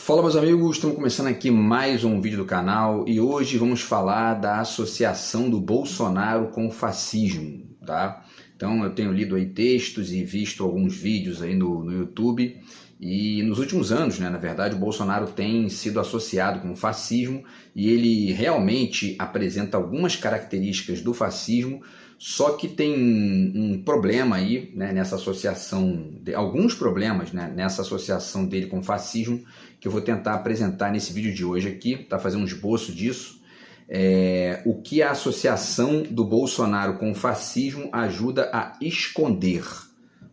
Fala, meus amigos, estamos começando aqui mais um vídeo do canal e hoje vamos falar da associação do Bolsonaro com o fascismo, tá? Então eu tenho lido aí textos e visto alguns vídeos aí no YouTube e nos últimos anos, né, na verdade, o Bolsonaro tem sido associado com o fascismo e ele realmente apresenta algumas características do fascismo, só que tem um problema aí, né, nessa associação, alguns problemas, né, nessa associação dele com o fascismo, que eu vou tentar apresentar nesse vídeo de hoje aqui, tá fazendo um esboço disso. O que a associação do Bolsonaro com o fascismo ajuda a esconder.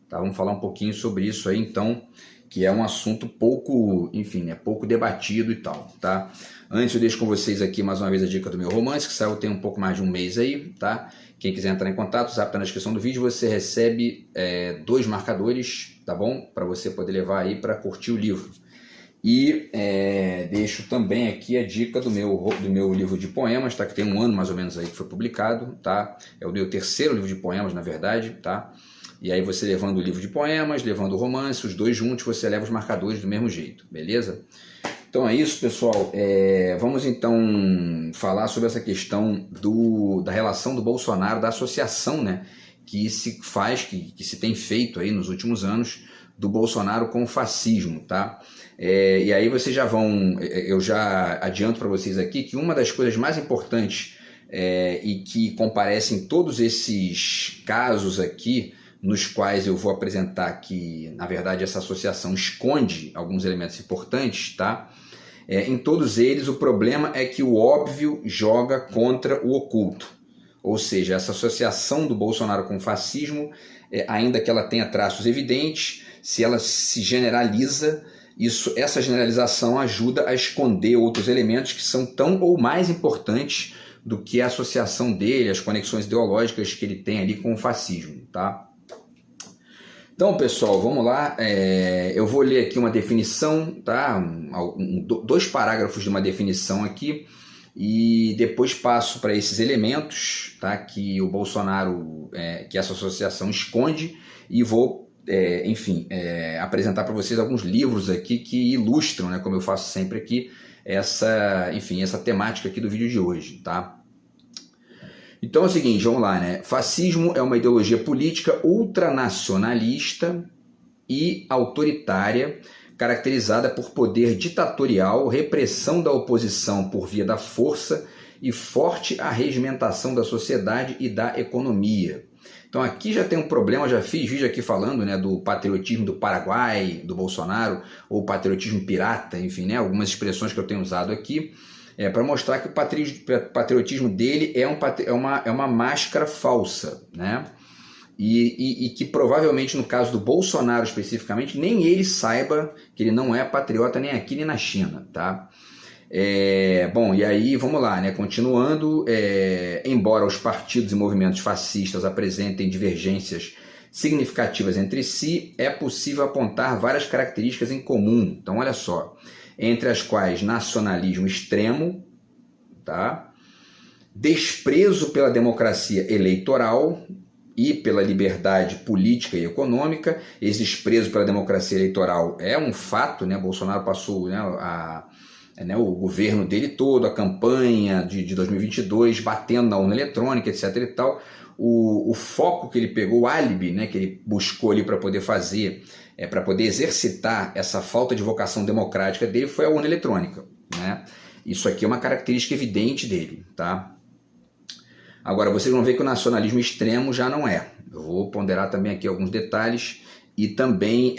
Tá? Vamos falar um pouquinho sobre isso aí, então, que é um assunto pouco, enfim, pouco debatido e tal, tá? Antes eu deixo com vocês aqui mais uma vez a dica do meu romance, que saiu tem um pouco mais de um mês aí, tá? Quem quiser entrar em contato, o zap tá na descrição do vídeo, você recebe 2 marcadores, tá bom? Para você poder levar aí para curtir o livro. E deixo também aqui a dica do meu livro de poemas, tá? Que tem um ano mais ou menos aí que foi publicado, tá? É o meu terceiro livro de poemas, na verdade, tá? E aí você levando o livro de poemas, levando o romance, os dois juntos, você leva os marcadores do mesmo jeito, beleza? Então é isso, pessoal. Vamos então falar sobre essa questão da relação do Bolsonaro, da associação, né, que se faz, que se tem feito aí nos últimos anos do Bolsonaro com o fascismo, tá? E aí vocês já vão, eu já adianto para vocês aqui que uma das coisas mais importantes e que comparecem todos esses casos aqui, nos quais eu vou apresentar que, na verdade, essa associação esconde alguns elementos importantes, tá? Em todos eles, o problema é que o óbvio joga contra o oculto. Ou seja, essa associação do Bolsonaro com o fascismo, ainda que ela tenha traços evidentes, se ela se generaliza, essa generalização ajuda a esconder outros elementos que são tão ou mais importantes do que a associação dele, as conexões ideológicas que ele tem ali com o fascismo, tá? Então, pessoal, vamos lá. Eu vou ler aqui uma definição, tá? 2 parágrafos de uma definição aqui e depois passo para esses elementos, tá? Que o Bolsonaro, que essa associação esconde, e vou, apresentar para vocês alguns livros aqui que ilustram, né, como eu faço sempre aqui, essa temática aqui do vídeo de hoje, tá? Então é o seguinte, vamos lá, né? Fascismo é uma ideologia política ultranacionalista e autoritária, caracterizada por poder ditatorial, repressão da oposição por via da força e forte arregimentação da sociedade e da economia. Então aqui já tem um problema, já fiz vídeo aqui falando, né, do patriotismo do Paraguai, do Bolsonaro, ou patriotismo pirata, enfim, né, algumas expressões que eu tenho usado aqui, para mostrar que o patriotismo dele é uma máscara falsa, né? E que provavelmente no caso do Bolsonaro especificamente, nem ele saiba que ele não é patriota nem aqui nem na China, tá? Bom, e aí vamos lá, né? Continuando, embora os partidos e movimentos fascistas apresentem divergências significativas entre si, é possível apontar várias características em comum. Então, olha só, entre as quais nacionalismo extremo, tá? Desprezo pela democracia eleitoral e pela liberdade política e econômica. Esse desprezo pela democracia eleitoral é um fato, né? Bolsonaro passou, né, o governo dele todo, a campanha de 2022, batendo na urna eletrônica, etc. e tal. O foco que ele pegou, o álibi, né, que ele buscou ali para poder fazer, para poder exercitar essa falta de vocação democrática dele, foi a urna eletrônica, né? Isso aqui é uma característica evidente dele, tá? Agora, vocês vão ver que o nacionalismo extremo já não é. Eu vou ponderar também aqui alguns detalhes e também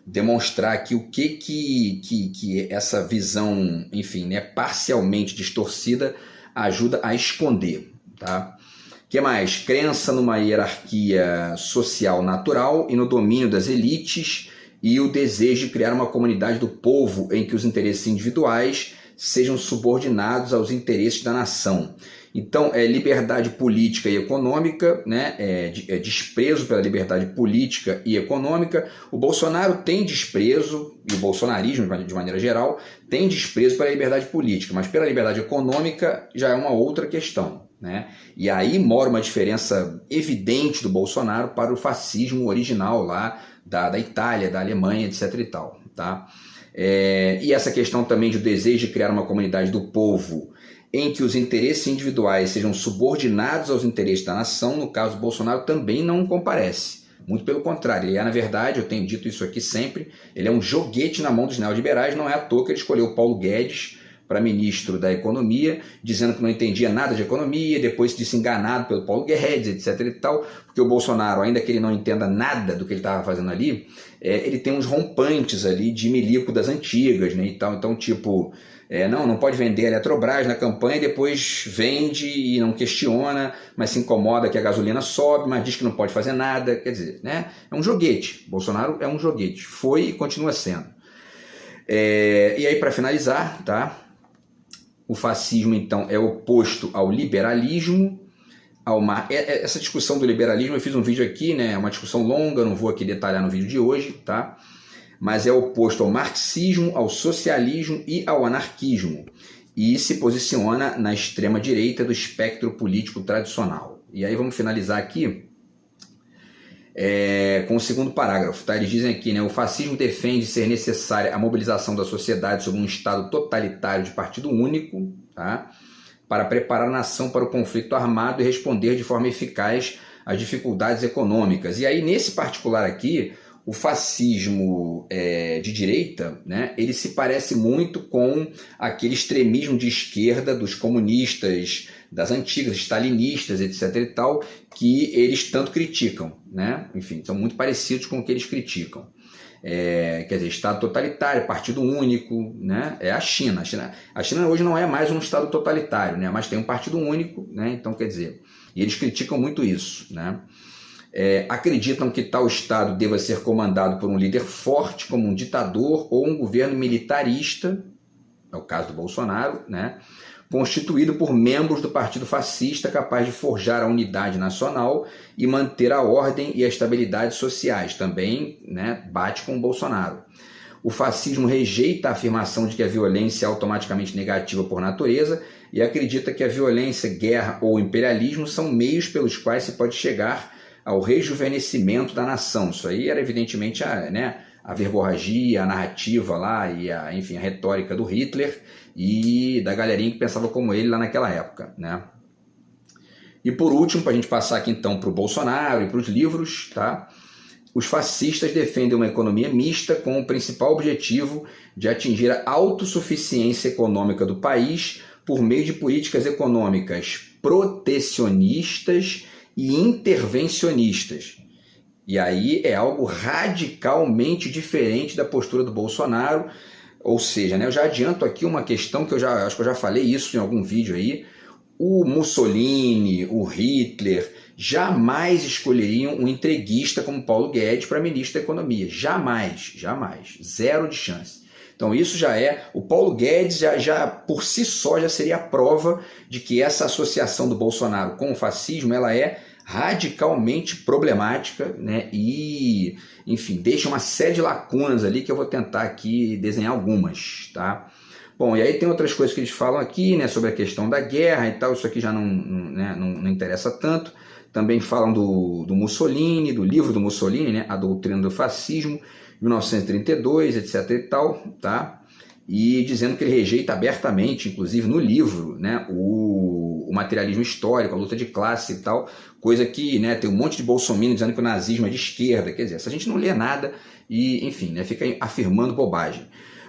demonstrar aqui o que essa visão, enfim, né, parcialmente distorcida ajuda a esconder, tá? O que mais? Crença numa hierarquia social natural e no domínio das elites e o desejo de criar uma comunidade do povo em que os interesses individuais sejam subordinados aos interesses da nação. Então, liberdade política e econômica, né? Desprezo pela liberdade política e econômica. O Bolsonaro tem desprezo, e o bolsonarismo, de maneira geral, tem desprezo pela liberdade política, mas pela liberdade econômica já é uma outra questão, né? E aí mora uma diferença evidente do Bolsonaro para o fascismo original lá da Itália, da Alemanha, etc. e tal, tá? E essa questão também do desejo de criar uma comunidade do povo em que os interesses individuais sejam subordinados aos interesses da nação, no caso do Bolsonaro, também não comparece. Muito pelo contrário, ele é, na verdade, eu tenho dito isso aqui sempre, ele é um joguete na mão dos neoliberais, não é à toa que ele escolheu o Paulo Guedes para ministro da Economia, dizendo que não entendia nada de economia, depois disse enganado pelo Paulo Guedes, etc. e tal, porque o Bolsonaro, ainda que ele não entenda nada do que ele estava fazendo ali, ele tem uns rompantes ali de milico das antigas, né, e tal. Então, tipo, não pode vender a Eletrobras na campanha e depois vende e não questiona, mas se incomoda que a gasolina sobe, mas diz que não pode fazer nada, quer dizer, né, é um joguete. Bolsonaro é um joguete, foi e continua sendo. E aí, para finalizar, tá? O fascismo, então, é oposto ao liberalismo. Essa discussão do liberalismo, eu fiz um vídeo aqui, né? É uma discussão longa, não vou aqui detalhar no vídeo de hoje, tá? Mas é oposto ao marxismo, ao socialismo e ao anarquismo. E se posiciona na extrema-direita do espectro político tradicional. E aí vamos finalizar aqui com o segundo parágrafo, tá? Eles dizem aqui, né? O fascismo defende ser necessária a mobilização da sociedade sob um estado totalitário de partido único, tá? Para preparar a nação para o conflito armado e responder de forma eficaz às dificuldades econômicas. E aí, nesse particular aqui, o fascismo de direita, né? Ele se parece muito com aquele extremismo de esquerda dos comunistas, das antigas, stalinistas, etc. e tal, que eles tanto criticam, né? Enfim, são muito parecidos com o que eles criticam. Quer dizer, Estado totalitário, partido único, né? É a China. A China hoje não é mais um Estado totalitário, né? Mas tem um partido único, né? Então, quer dizer, e eles criticam muito isso, né? Acreditam que tal Estado deva ser comandado por um líder forte, como um ditador ou um governo militarista, é o caso do Bolsonaro, né? Constituído por membros do partido fascista capaz de forjar a unidade nacional e manter a ordem e a estabilidade sociais. Também, né, bate com o Bolsonaro. O fascismo rejeita a afirmação de que a violência é automaticamente negativa por natureza e acredita que a violência, guerra ou imperialismo são meios pelos quais se pode chegar ao rejuvenescimento da nação. Isso aí era evidentemente a verborragia, a narrativa lá e enfim, a retórica do Hitler e da galerinha que pensava como ele lá naquela época, né? E por último, para a gente passar aqui então para o Bolsonaro e para os livros, tá? Os fascistas defendem uma economia mista com o principal objetivo de atingir a autossuficiência econômica do país por meio de políticas econômicas protecionistas e intervencionistas. E aí é algo radicalmente diferente da postura do Bolsonaro. Ou seja, né, eu já adianto aqui uma questão que acho que eu já falei isso em algum vídeo aí. O Mussolini, o Hitler, jamais escolheriam um entreguista como Paulo Guedes para ministro da Economia. Jamais, jamais. Zero de chance. Então isso já o Paulo Guedes já por si só já seria a prova de que essa associação do Bolsonaro com o fascismo, ela é radicalmente problemática, né? E, enfim, deixa uma série de lacunas ali que eu vou tentar aqui desenhar algumas, tá? Bom, e aí tem outras coisas que eles falam aqui, né, sobre a questão da guerra e tal, isso aqui já não interessa tanto. Também falam do Mussolini, do livro do Mussolini, né, A Doutrina do Fascismo, 1932, etc e tal, tá? E dizendo que ele rejeita abertamente, inclusive no livro, né, o materialismo histórico, a luta de classe e tal, coisa que, né, tem um monte de bolsominion dizendo que o nazismo é de esquerda, quer dizer, essa gente não lê nada e, enfim, né, fica afirmando bobagem.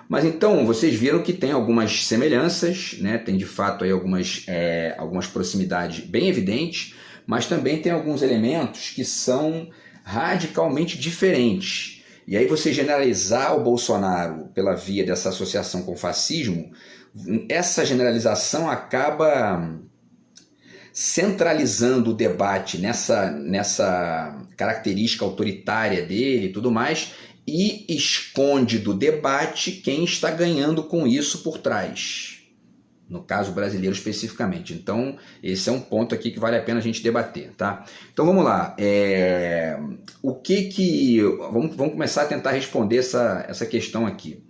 Mas então, vocês viram que tem algumas semelhanças, né, tem de fato aí algumas proximidades bem evidentes, mas também tem alguns elementos que são radicalmente diferentes. E aí você generalizar o Bolsonaro pela via dessa associação com o fascismo, essa generalização acaba centralizando o debate nessa característica autoritária dele e tudo mais, e esconde do debate quem está ganhando com isso por trás. No caso brasileiro especificamente. Então, esse é um ponto aqui que vale a pena a gente debater, tá? Então, vamos lá. Vamos começar a tentar responder essa questão aqui.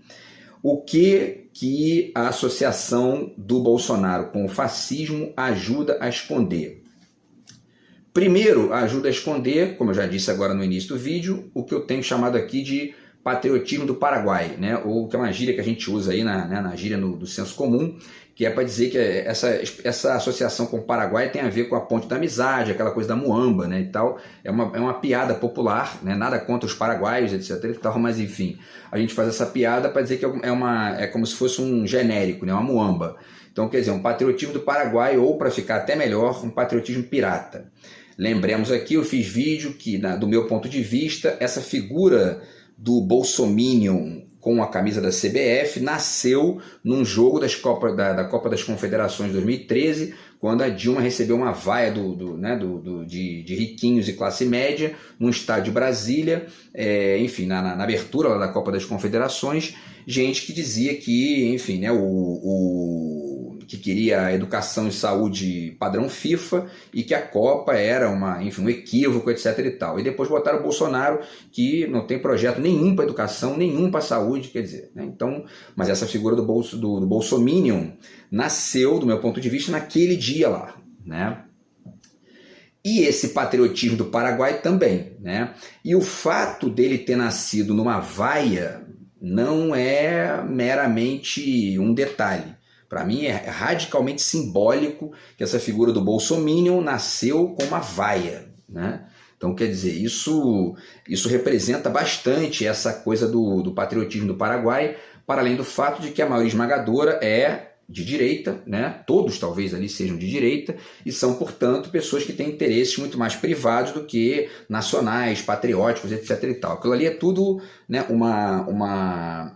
O que a associação do Bolsonaro com o fascismo ajuda a esconder? Primeiro, ajuda a esconder, como eu já disse agora no início do vídeo, o que eu tenho chamado aqui de patriotismo do Paraguai, né? Ou que é uma gíria que a gente usa aí na gíria do senso comum, que é para dizer que essa associação com o Paraguai tem a ver com a ponte da amizade, aquela coisa da muamba, né, e tal. É uma piada popular, né, nada contra os paraguaios, etc. e tal, mas enfim, a gente faz essa piada para dizer que é como se fosse um genérico, né, uma muamba. Então, quer dizer, um patriotismo do Paraguai, ou para ficar até melhor, um patriotismo pirata. Lembremos aqui, eu fiz vídeo que, do meu ponto de vista, essa figura do bolsominion com a camisa da CBF, nasceu num jogo da Copa das Confederações de 2013, quando a Dilma recebeu uma vaia de riquinhos e classe média num estádio de Brasília, enfim, na abertura lá da Copa das Confederações, gente que dizia que, enfim, né, que queria educação e saúde padrão FIFA e que a Copa era um equívoco, etc. e tal. E depois botaram o Bolsonaro, que não tem projeto nenhum para educação, nenhum para saúde, quer dizer, né? Então, mas essa figura do bolsominion nasceu, do meu ponto de vista, naquele dia lá, né? E esse patriotismo do Paraguai também, né? E o fato dele ter nascido numa vaia não é meramente um detalhe. Para mim é radicalmente simbólico que essa figura do bolsominion nasceu com uma vaia, né? Então, quer dizer, isso representa bastante essa coisa do patriotismo do Paraguai, para além do fato de que a maioria esmagadora é de direita, né? Todos talvez ali sejam de direita, e são, portanto, pessoas que têm interesses muito mais privados do que nacionais, patrióticos, etc. e tal. Aquilo ali é tudo, né,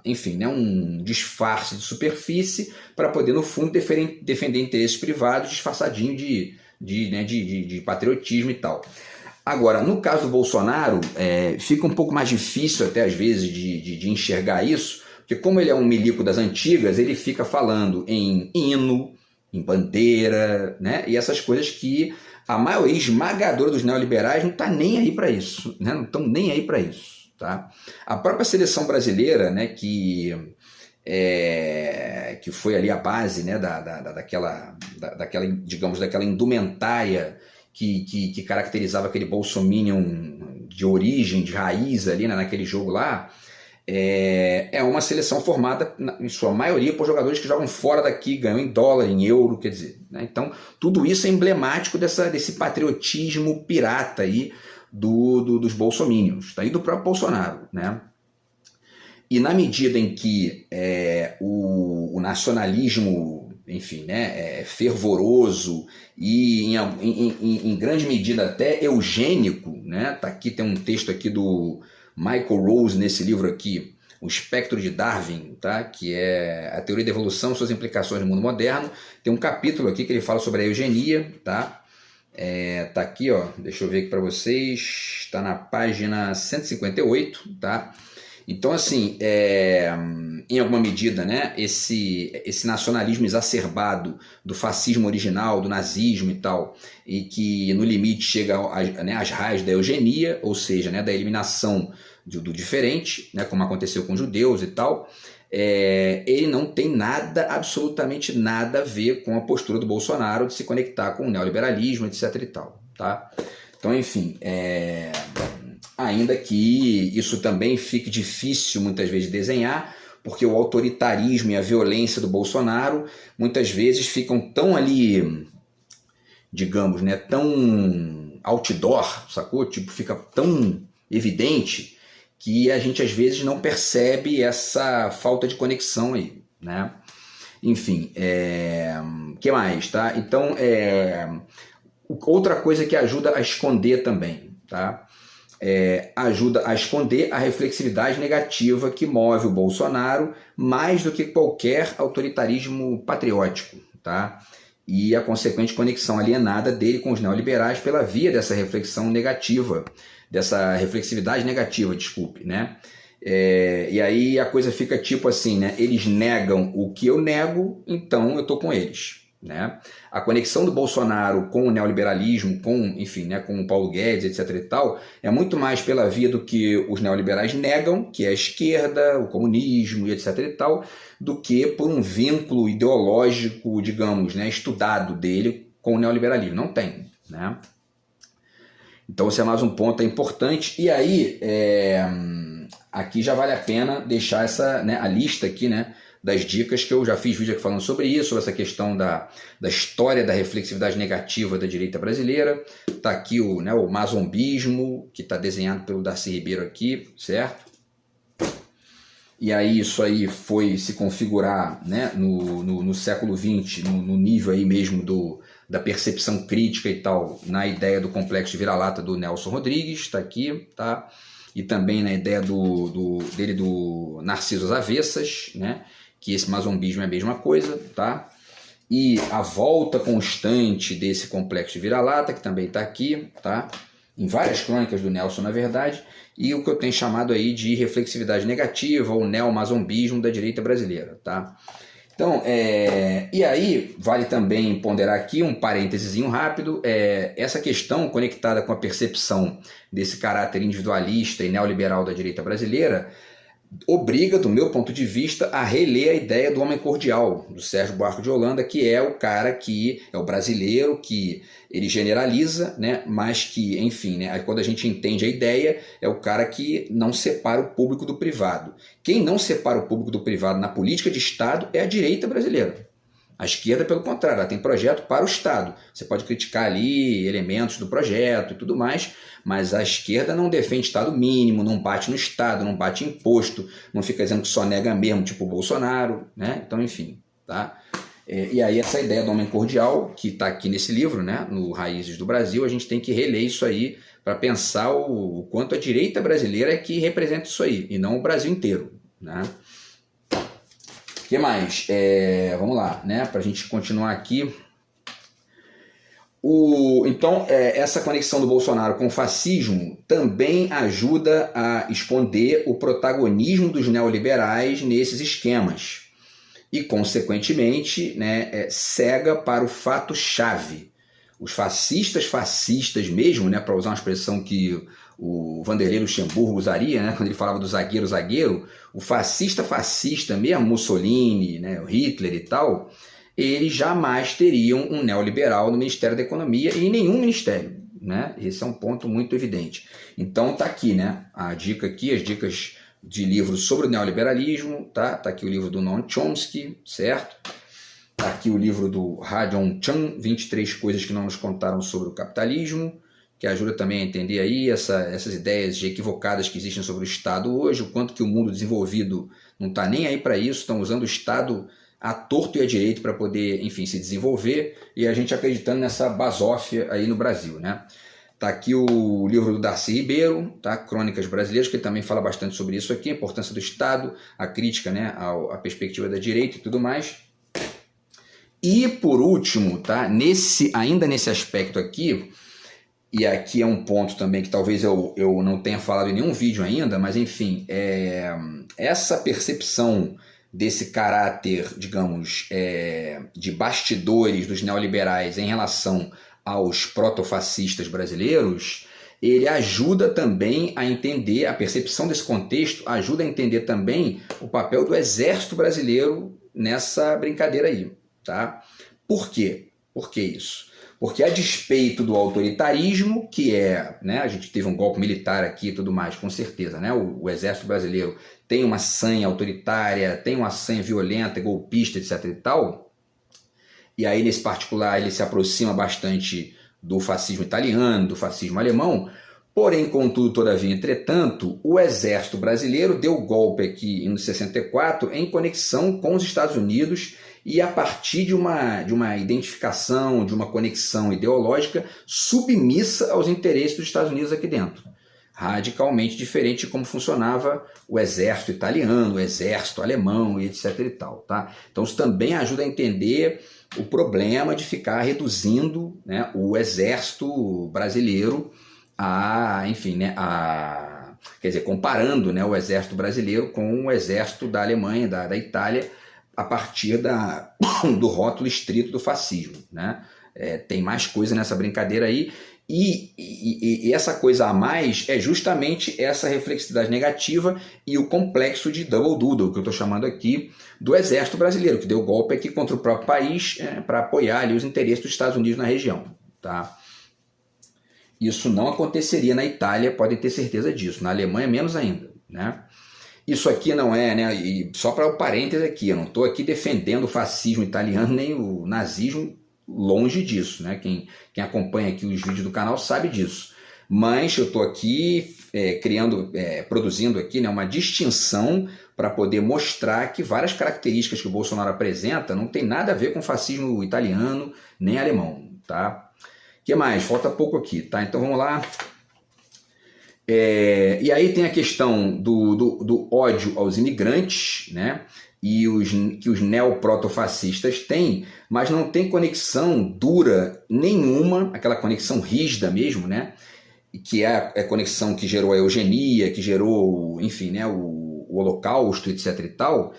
enfim, né, um disfarce de superfície para poder, no fundo, defender interesses privados disfarçadinho de patriotismo e tal. Agora, no caso do Bolsonaro, fica um pouco mais difícil até às vezes de enxergar isso, porque como ele é um milico das antigas, ele fica falando em hino, em bandeira, né? E essas coisas que a maioria esmagadora dos neoliberais não está nem aí para isso, né? Não estão nem aí para isso, tá? A própria seleção brasileira, né, que foi ali a base, né, daquela, digamos, daquela indumentária que caracterizava aquele bolsominion de origem, de raiz ali, né, naquele jogo lá, é uma seleção formada, em sua maioria, por jogadores que jogam fora daqui, ganham em dólar, em euro, quer dizer, né? Então, tudo isso é emblemático desse patriotismo pirata aí dos bolsominions, tá? E do próprio Bolsonaro, né? E na medida em que o nacionalismo, enfim, né, é fervoroso e em grande medida até eugênico, né? Tá aqui, tem um texto aqui do Michael Rose nesse livro aqui, O Espectro de Darwin, tá? Que é a teoria da evolução e suas implicações no mundo moderno. Tem um capítulo aqui que ele fala sobre a eugenia, tá? Tá aqui, ó, deixa eu ver aqui para vocês, está na página 158, tá? Então, assim, em alguma medida, né, esse nacionalismo exacerbado do fascismo original, do nazismo e tal, e que no limite chega às raias da eugenia, ou seja, né, da eliminação do diferente, né, como aconteceu com os judeus e tal, ele não tem nada, absolutamente nada a ver com a postura do Bolsonaro de se conectar com o neoliberalismo, etc. e tal, tá? Então, enfim, ainda que isso também fique difícil muitas vezes de desenhar, porque o autoritarismo e a violência do Bolsonaro muitas vezes ficam tão ali, digamos, né, tão outdoor, sacou? Tipo, fica tão evidente que a gente às vezes não percebe essa falta de conexão aí, né? Enfim, que mais, tá? Então, outra coisa que ajuda a esconder também, tá? Ajuda a esconder a reflexividade negativa que move o Bolsonaro mais do que qualquer autoritarismo patriótico, tá? E a consequente conexão alienada dele com os neoliberais pela via dessa reflexão negativa, dessa reflexividade negativa, desculpe, né? E aí a coisa fica tipo assim, né? Eles negam o que eu nego, então eu tô com eles, né? A conexão do Bolsonaro com o neoliberalismo, enfim, né, com o Paulo Guedes, etc. e tal, é muito mais pela via do que os neoliberais negam, que é a esquerda, o comunismo e etc. e tal, do que por um vínculo ideológico, digamos, né, estudado dele com o neoliberalismo. Não tem, né? Então esse é mais um ponto importante. E aí aqui já vale a pena deixar essa, né, a lista aqui, né, das dicas, que eu já fiz vídeo aqui falando sobre isso, sobre essa questão da história da reflexividade negativa da direita brasileira. Está aqui o, né, o mazombismo, que está desenhado pelo Darcy Ribeiro aqui, certo? E aí isso aí foi se configurar, né, no século XX, no nível aí mesmo da percepção crítica e tal, na ideia do complexo de vira-lata do Nelson Rodrigues, está aqui, tá? E também na ideia dele do Narciso às Avessas, né? Que esse mazombismo é a mesma coisa, tá? E a volta constante desse complexo de vira-lata, que também está aqui, tá? Em várias crônicas do Nelson, na verdade, e o que eu tenho chamado aí de reflexividade negativa ou neomazombismo da direita brasileira, tá? Então, e aí vale também ponderar aqui um parênteses rápido, essa questão conectada com a percepção desse caráter individualista e neoliberal da direita brasileira obriga, do meu ponto de vista, a reler a ideia do homem cordial, do Sérgio Buarque de Holanda, que é o cara que é o brasileiro, que ele generaliza, né, mas que, enfim, né, quando a gente entende a ideia, é o cara que não separa o público do privado. Quem não separa o público do privado na política de Estado é a direita brasileira. A esquerda, pelo contrário, ela tem projeto para o Estado. Você pode criticar ali elementos do projeto e tudo mais, mas a esquerda não defende Estado mínimo, não bate no Estado, não bate imposto, não fica dizendo que só nega mesmo, tipo o Bolsonaro, né? Então, enfim, tá? E aí essa ideia do homem cordial, que está aqui nesse livro, né, no Raízes do Brasil, a gente tem que reler isso aí para pensar o quanto a direita brasileira é que representa isso aí, e não o Brasil inteiro, né? O que mais? Vamos lá, né? Para a gente continuar aqui. Então, essa conexão do Bolsonaro com o fascismo também ajuda a esconder o protagonismo dos neoliberais nesses esquemas. E, consequentemente, né, cega para o fato-chave. Os fascistas mesmo, né, para usar uma expressão que o Vanderlei Luxemburgo usaria, né, quando ele falava do zagueiro, o fascista mesmo, Mussolini, né, o Hitler e tal, eles jamais teriam um neoliberal no Ministério da Economia e em nenhum ministério, né? Esse é um ponto muito evidente. Então tá aqui, né, a dica aqui, as dicas de livros sobre o neoliberalismo, tá? Tá aqui o livro do Noam Chomsky, certo? Tá aqui o livro do Ha-Joon Chang, 23 coisas que não nos contaram sobre o capitalismo, que ajuda também a entender aí essas ideias equivocadas que existem sobre o Estado hoje, o quanto que o mundo desenvolvido não está nem aí para isso, estão usando o Estado à torto e à direito para poder, enfim, se desenvolver, e a gente acreditando nessa basófia aí no Brasil, né? Tá aqui o livro do Darcy Ribeiro, tá? Crônicas Brasileiras, que também fala bastante sobre isso aqui, a importância do Estado, a crítica, né, à perspectiva da direita e tudo mais. E por último, tá? Ainda nesse aspecto aqui, e aqui é um ponto também que talvez eu não tenha falado em nenhum vídeo ainda, mas enfim, essa percepção desse caráter, digamos, de bastidores dos neoliberais em relação aos protofascistas brasileiros, ele ajuda também a entender, a percepção desse contexto ajuda a entender também o papel do exército brasileiro nessa brincadeira aí, tá? Por quê? Por que isso? Porque a despeito do autoritarismo, que né, a gente teve um golpe militar aqui e tudo mais, com certeza, né? O exército brasileiro tem uma sanha autoritária, tem uma sanha violenta, golpista, etc e tal, e aí nesse particular ele se aproxima bastante do fascismo italiano, do fascismo alemão, porém, contudo, todavia, entretanto, o exército brasileiro deu golpe aqui em 64 em conexão com os Estados Unidos e a partir de uma identificação, de uma conexão ideológica submissa aos interesses dos Estados Unidos aqui dentro. Radicalmente diferente de como funcionava o exército italiano, o exército alemão e etc e tal, tá? Então isso também ajuda a entender o problema de ficar reduzindo, né, o exército brasileiro enfim, né, quer dizer, comparando, né, o exército brasileiro com o exército da Alemanha, da Itália, a partir do rótulo estrito do fascismo, né? Tem mais coisa nessa brincadeira aí, e essa coisa a mais é justamente essa reflexividade negativa e o complexo de double doodle, que eu estou chamando aqui, do exército brasileiro, que deu golpe aqui contra o próprio país para apoiar ali os interesses dos Estados Unidos na região, tá? Isso não aconteceria na Itália, podem ter certeza disso, na Alemanha menos ainda, né? Isso aqui não é, né? E só para o parênteses aqui, eu não estou aqui defendendo o fascismo italiano nem o nazismo, longe disso, né? Quem acompanha aqui os vídeos do canal sabe disso. Mas eu estou aqui produzindo aqui, né, uma distinção para poder mostrar que várias características que o Bolsonaro apresenta não tem nada a ver com o fascismo italiano nem alemão, tá? O que mais? Falta pouco aqui, tá? Então vamos lá. E aí tem a questão do ódio aos imigrantes, né? E que os neoprotofascistas têm, mas não tem conexão dura nenhuma, aquela conexão rígida mesmo, né? Que é a conexão que gerou a eugenia, que gerou, enfim, né, o Holocausto, etc. e tal.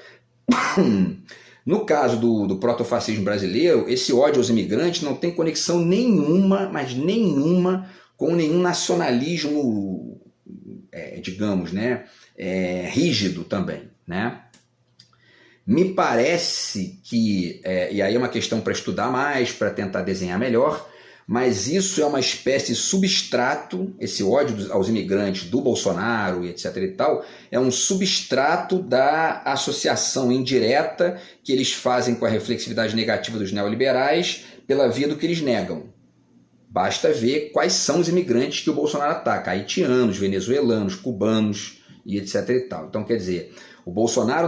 No caso do protofascismo brasileiro, esse ódio aos imigrantes não tem conexão nenhuma, mas nenhuma, com nenhum nacionalismo, digamos, né, rígido também, né? Me parece que, e aí é uma questão para estudar mais, para tentar desenhar melhor, mas isso é uma espécie de substrato, esse ódio aos imigrantes do Bolsonaro e etc. e tal, é um substrato da associação indireta que eles fazem com a reflexividade negativa dos neoliberais pela via do que eles negam. Basta ver quais são os imigrantes que o Bolsonaro ataca: haitianos, venezuelanos, cubanos e etc. e tal. Então, quer dizer, o Bolsonaro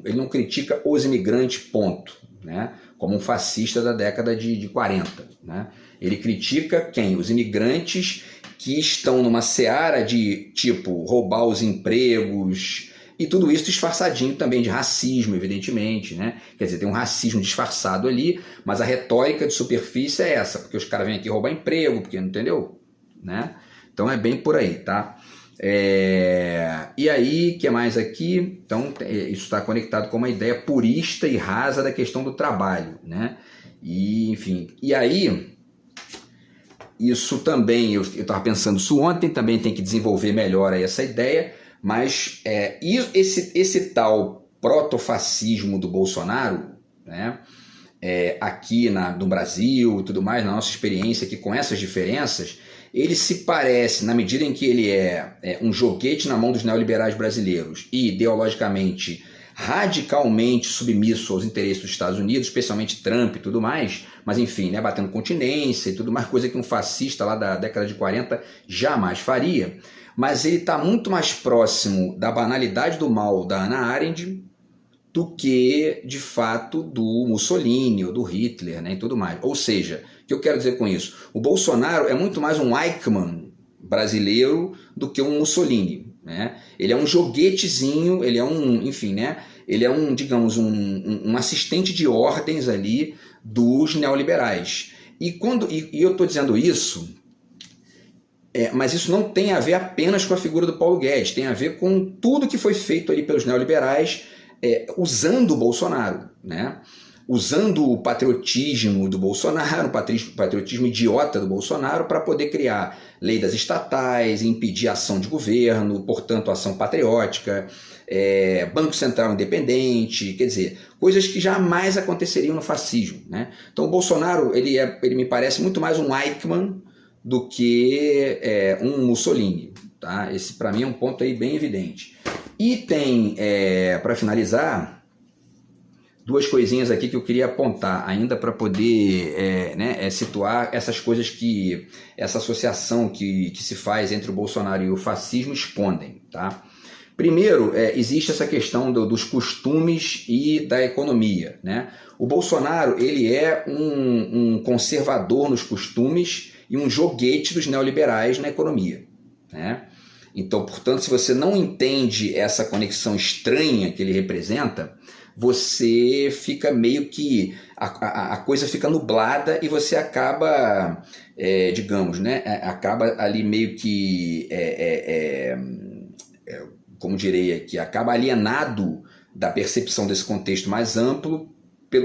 ele não critica os imigrantes, ponto, né? Como um fascista da década de 40. Né? Ele critica quem? Os imigrantes que estão numa seara de, tipo, roubar os empregos, e tudo isso disfarçadinho também de racismo, evidentemente. Né? Quer dizer, tem um racismo disfarçado ali, mas a retórica de superfície é essa, porque os caras vêm aqui roubar emprego, porque não entendeu? Né? Então é bem por aí, tá? E aí, o que mais aqui? Então, isso está conectado com uma ideia purista e rasa da questão do trabalho, né? E, enfim, e aí, isso também, eu estava pensando isso ontem, também tem que desenvolver melhor aí essa ideia, mas esse tal protofascismo do Bolsonaro, né? Aqui no Brasil e tudo mais, na nossa experiência aqui com essas diferenças, ele se parece, na medida em que ele é um joguete na mão dos neoliberais brasileiros e ideologicamente radicalmente submisso aos interesses dos Estados Unidos, especialmente Trump e tudo mais, mas enfim, né, batendo continência e tudo mais, coisa que um fascista lá da década de 40 jamais faria. Mas ele está muito mais próximo da banalidade do mal da Hannah Arendt do que, de fato, do Mussolini ou do Hitler, né, e tudo mais. Ou seja, o que eu quero dizer com isso? O Bolsonaro é muito mais um Eichmann brasileiro do que um Mussolini. Né? Ele é um joguetezinho, ele é um, enfim, né? Ele é um, digamos, um assistente de ordens ali dos neoliberais. E eu estou dizendo isso, mas isso não tem a ver apenas com a figura do Paulo Guedes, tem a ver com tudo que foi feito ali pelos neoliberais, usando o Bolsonaro, né? Usando o patriotismo do Bolsonaro, o patriotismo idiota do Bolsonaro, para poder criar lei das estatais, impedir a ação de governo, portanto, ação patriótica, Banco Central independente, quer dizer, coisas que jamais aconteceriam no fascismo. Né? Então, o Bolsonaro, ele me parece muito mais um Eichmann do que um Mussolini. Tá? Esse, para mim, é um ponto aí bem evidente. E tem, para finalizar, duas coisinhas aqui que eu queria apontar ainda para poder situar essas coisas que essa associação que se faz entre o Bolsonaro e o fascismo escondem. Tá? Primeiro, existe essa questão dos costumes e da economia. Né? O Bolsonaro ele é um conservador nos costumes e um joguete dos neoliberais na economia. Né? Então, portanto, se você não entende essa conexão estranha que ele representa, você fica meio que... a coisa fica nublada e você acaba, digamos, né, acaba ali meio que, como direi aqui, acaba alienado da percepção desse contexto mais amplo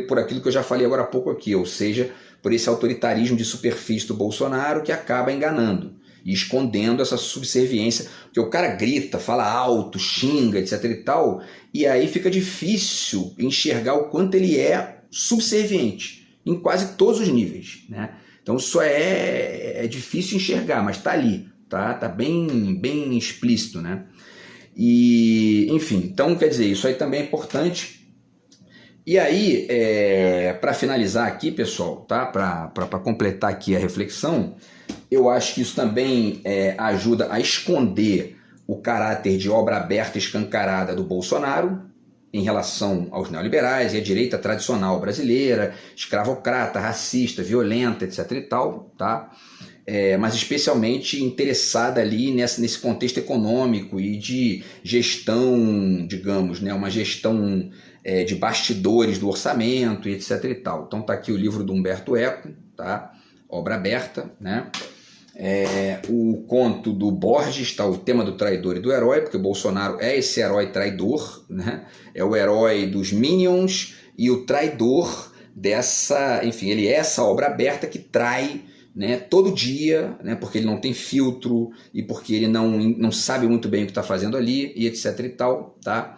por aquilo que eu já falei agora há pouco aqui, ou seja, por esse autoritarismo de superfície do Bolsonaro que acaba enganando e escondendo essa subserviência, porque o cara grita, fala alto, xinga, etc e tal, e aí fica difícil enxergar o quanto ele é subserviente, em quase todos os níveis, né? Então isso é difícil enxergar, mas está ali, tá bem explícito, né? E, enfim, então quer dizer, isso aí também é importante. E aí, para finalizar aqui, pessoal, tá? Para completar aqui a reflexão, eu acho que isso também ajuda a esconder o caráter de obra aberta e escancarada do Bolsonaro em relação aos neoliberais e à direita tradicional brasileira, escravocrata, racista, violenta, etc. e tal, tá? Mas especialmente interessada ali nesse contexto econômico e de gestão, digamos, né? Uma gestão de bastidores do orçamento e etc. e tal. Então tá aqui o livro do Humberto Eco, tá? Obra aberta, né? O conto do Borges, tá? O tema do traidor e do herói, porque o Bolsonaro é esse herói traidor, né? É o herói dos Minions e o traidor dessa, enfim, ele é essa obra aberta que trai, né, todo dia, né, porque ele não tem filtro e porque ele não sabe muito bem o que está fazendo ali e etc e tal, tá?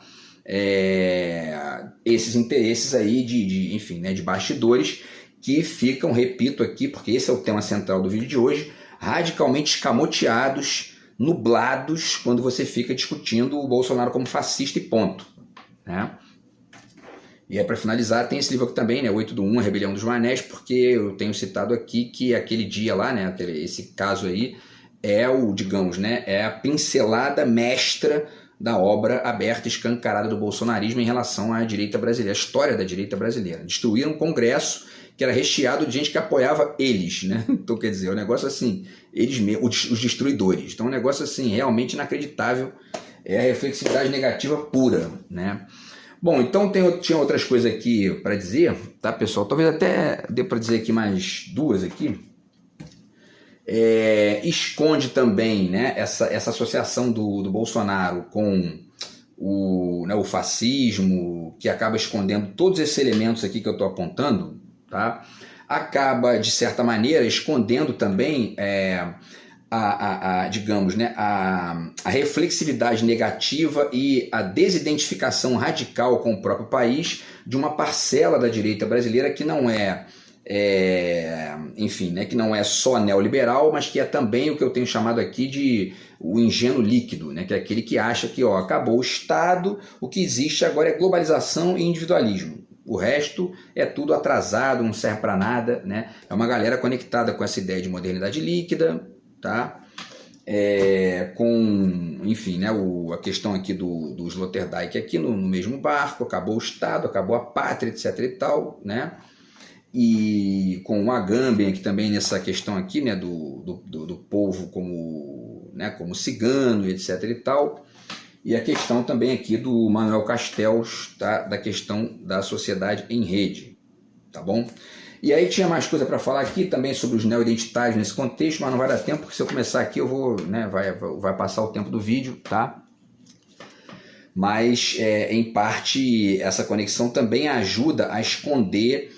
Esses interesses aí enfim, né, de bastidores que ficam, repito aqui, porque esse é o tema central do vídeo de hoje, radicalmente escamoteados, nublados, quando você fica discutindo o Bolsonaro como fascista e ponto, né? E aí, para finalizar, tem esse livro aqui também, né, 8 do 1, A Rebelião dos Manés, porque eu tenho citado aqui que aquele dia lá, né, esse caso aí, digamos, né, é a pincelada mestra da obra aberta e escancarada do bolsonarismo em relação à direita brasileira, a história da direita brasileira. Destruíram um congresso que era recheado de gente que apoiava eles, né? Então, quer dizer, é um negócio assim, eles mesmos, os destruidores. Então, é um negócio assim, realmente inacreditável, é a reflexividade negativa pura, né? Bom, então tinha outras coisas aqui para dizer, tá, pessoal? Talvez até dê para dizer aqui mais duas aqui. Esconde também, né, essa associação do Bolsonaro com o fascismo, que acaba escondendo todos esses elementos aqui que eu estou apontando, tá? Acaba, de certa maneira, escondendo também digamos, né, a reflexividade negativa e a desidentificação radical com o próprio país de uma parcela da direita brasileira que não enfim, né, que não é só neoliberal, mas que é também o que eu tenho chamado aqui de o ingênuo líquido, né, que é aquele que acha que acabou o Estado, o que existe agora é globalização e individualismo. O resto é tudo atrasado, não serve para nada, né? É uma galera conectada com essa ideia de modernidade líquida, tá? Enfim, né, a questão aqui do Sloterdijk aqui no mesmo barco, acabou o Estado, acabou a pátria, etc e tal, né? E com o Agamben aqui também nessa questão aqui, né, do povo como cigano, etc e tal. E a questão também aqui do Manuel Castells, tá? Da questão da sociedade em rede, tá bom? E aí tinha mais coisa para falar aqui também sobre os neoidentitários nesse contexto, mas não vai dar tempo, porque se eu começar aqui eu vou, né, vai passar o tempo do vídeo, tá? Mas, em parte, essa conexão também ajuda a esconder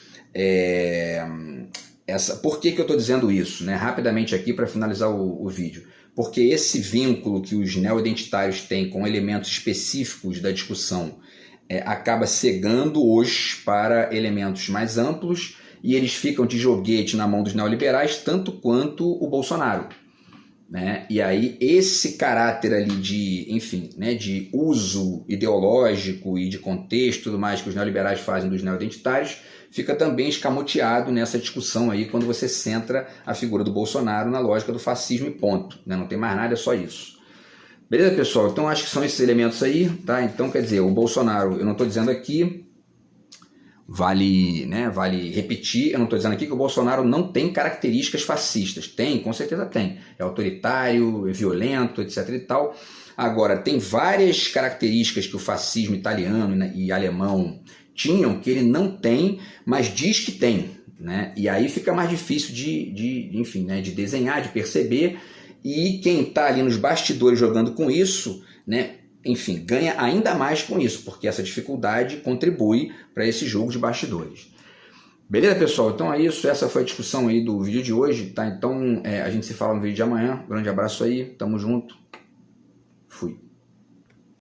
Por que eu estou dizendo isso, né? Rapidamente aqui para finalizar o vídeo. Porque esse vínculo que os neoidentitários têm com elementos específicos da discussão acaba cegando-os para elementos mais amplos e eles ficam de joguete na mão dos neoliberais tanto quanto o Bolsonaro, né? E aí esse caráter ali enfim, né, de uso ideológico e de contexto e tudo mais que os neoliberais fazem dos neoidentitários fica também escamoteado nessa discussão aí quando você centra a figura do Bolsonaro na lógica do fascismo e ponto, né? Não tem mais nada, é só isso. Beleza, pessoal? Então acho que são esses elementos aí, tá? Então quer dizer, o Bolsonaro, eu não estou dizendo aqui, vale repetir, eu não estou dizendo aqui que o Bolsonaro não tem características fascistas. Tem, com certeza tem. É autoritário, é violento, etc e tal. Agora, tem várias características que o fascismo italiano, né, e alemão tinham que ele não tem, mas diz que tem, né? E aí fica mais difícil enfim, né, de desenhar, de perceber, e quem está ali nos bastidores jogando com isso, né, enfim, ganha ainda mais com isso, porque essa dificuldade contribui para esse jogo de bastidores. Beleza, pessoal? Então é isso, essa foi a discussão aí do vídeo de hoje, tá? Então a gente se fala no vídeo de amanhã. Grande abraço aí, tamo junto, fui.